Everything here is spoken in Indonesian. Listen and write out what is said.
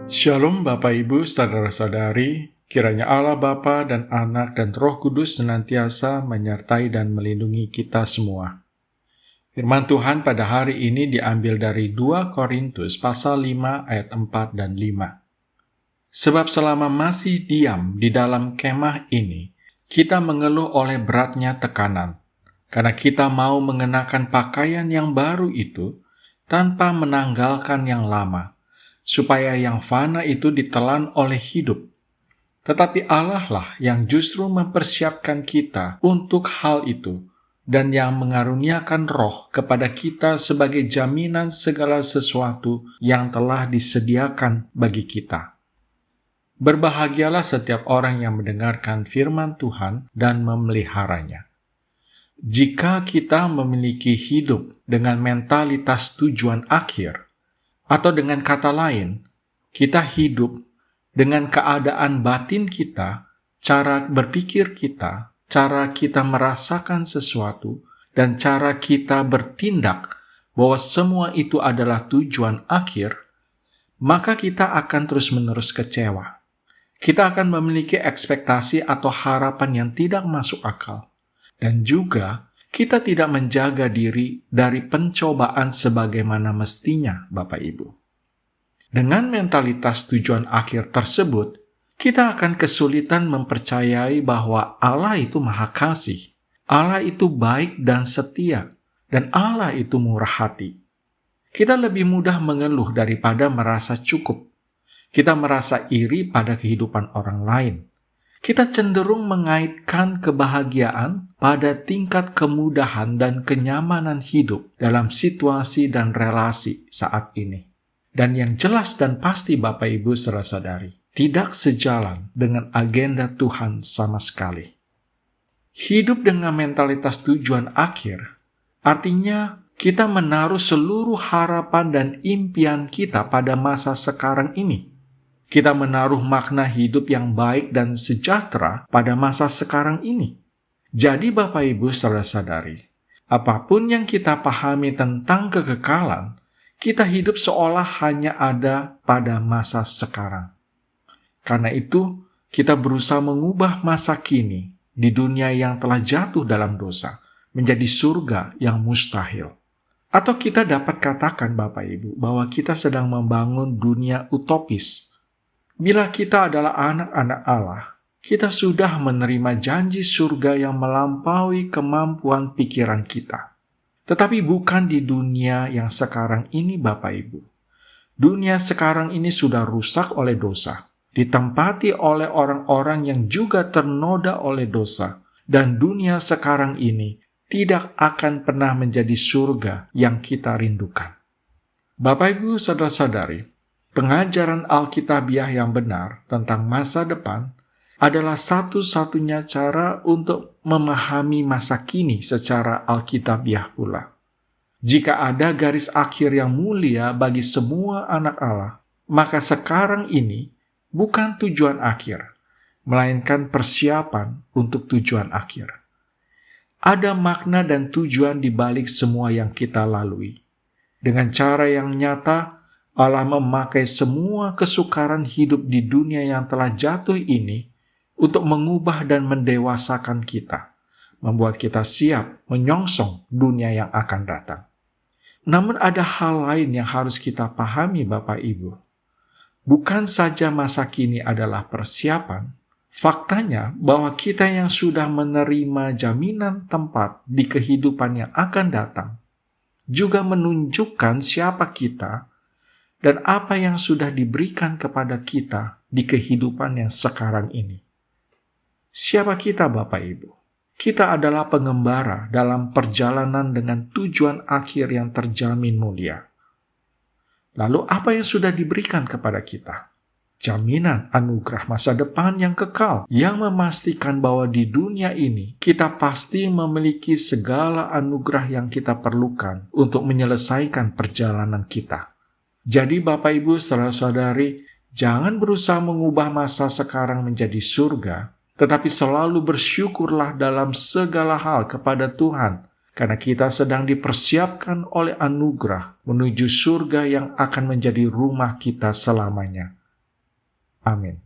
Shalom Bapak Ibu, saudara-saudari, kiranya Allah Bapa dan Anak dan Roh Kudus senantiasa menyertai dan melindungi kita semua. Firman Tuhan pada hari ini diambil dari 2 Korintus pasal 5 ayat 4 dan 5. Sebab selama masih diam di dalam kemah ini, kita mengeluh oleh beratnya tekanan, karena kita mau mengenakan pakaian yang baru itu tanpa menanggalkan yang lama, supaya yang fana itu ditelan oleh hidup. Tetapi Allah lah yang justru mempersiapkan kita untuk hal itu, dan yang mengaruniakan roh kepada kita sebagai jaminan segala sesuatu yang telah disediakan bagi kita. Berbahagialah setiap orang yang mendengarkan firman Tuhan dan memeliharanya. Jika kita memiliki hidup dengan mentalitas tujuan akhir, atau dengan kata lain, kita hidup dengan keadaan batin kita, cara berpikir kita, cara kita merasakan sesuatu, dan cara kita bertindak bahwa semua itu adalah tujuan akhir, maka kita akan terus-menerus kecewa. Kita akan memiliki ekspektasi atau harapan yang tidak masuk akal. Dan juga kita tidak menjaga diri dari pencobaan sebagaimana mestinya, Bapak Ibu. Dengan mentalitas tujuan akhir tersebut, kita akan kesulitan mempercayai bahwa Allah itu Maha Kasih, Allah itu baik dan setia, dan Allah itu murah hati. Kita lebih mudah mengeluh daripada merasa cukup. Kita merasa iri pada kehidupan orang lain. Kita cenderung mengaitkan kebahagiaan pada tingkat kemudahan dan kenyamanan hidup dalam situasi dan relasi saat ini. Dan yang jelas dan pasti Bapak Ibu saudara-saudari, tidak sejalan dengan agenda Tuhan sama sekali. Hidup dengan mentalitas tujuan akhir, artinya kita menaruh seluruh harapan dan impian kita pada masa sekarang ini. Kita menaruh makna hidup yang baik dan sejahtera pada masa sekarang ini. Jadi Bapak Ibu saudara-saudari, apapun yang kita pahami tentang kekekalan, kita hidup seolah hanya ada pada masa sekarang. Karena itu, kita berusaha mengubah masa kini di dunia yang telah jatuh dalam dosa menjadi surga yang mustahil. Atau kita dapat katakan Bapak Ibu bahwa kita sedang membangun dunia utopis. Bila kita adalah anak-anak Allah, kita sudah menerima janji surga yang melampaui kemampuan pikiran kita. Tetapi bukan di dunia yang sekarang ini, Bapak Ibu. Dunia sekarang ini sudah rusak oleh dosa, ditempati oleh orang-orang yang juga ternoda oleh dosa, dan dunia sekarang ini tidak akan pernah menjadi surga yang kita rindukan. Bapak Ibu saudara-saudari, pengajaran Alkitabiah yang benar tentang masa depan adalah satu-satunya cara untuk memahami masa kini secara Alkitabiah pula. Jika ada garis akhir yang mulia bagi semua anak Allah, maka sekarang ini bukan tujuan akhir, melainkan persiapan untuk tujuan akhir. Ada makna dan tujuan di balik semua yang kita lalui. Dengan cara yang nyata, Allah memakai semua kesukaran hidup di dunia yang telah jatuh ini untuk mengubah dan mendewasakan kita, membuat kita siap menyongsong dunia yang akan datang. Namun ada hal lain yang harus kita pahami Bapak Ibu. Bukan saja masa kini adalah persiapan, faktanya bahwa kita yang sudah menerima jaminan tempat di kehidupan yang akan datang, juga menunjukkan siapa kita dan apa yang sudah diberikan kepada kita di kehidupan yang sekarang ini. Siapa kita Bapak Ibu? Kita adalah pengembara dalam perjalanan dengan tujuan akhir yang terjamin mulia. Lalu apa yang sudah diberikan kepada kita? Jaminan anugerah masa depan yang kekal, yang memastikan bahwa di dunia ini kita pasti memiliki segala anugerah yang kita perlukan untuk menyelesaikan perjalanan kita. Jadi Bapak Ibu saudara-saudari, jangan berusaha mengubah masa sekarang menjadi surga, tetapi selalu bersyukurlah dalam segala hal kepada Tuhan, karena kita sedang dipersiapkan oleh anugerah menuju surga yang akan menjadi rumah kita selamanya. Amin.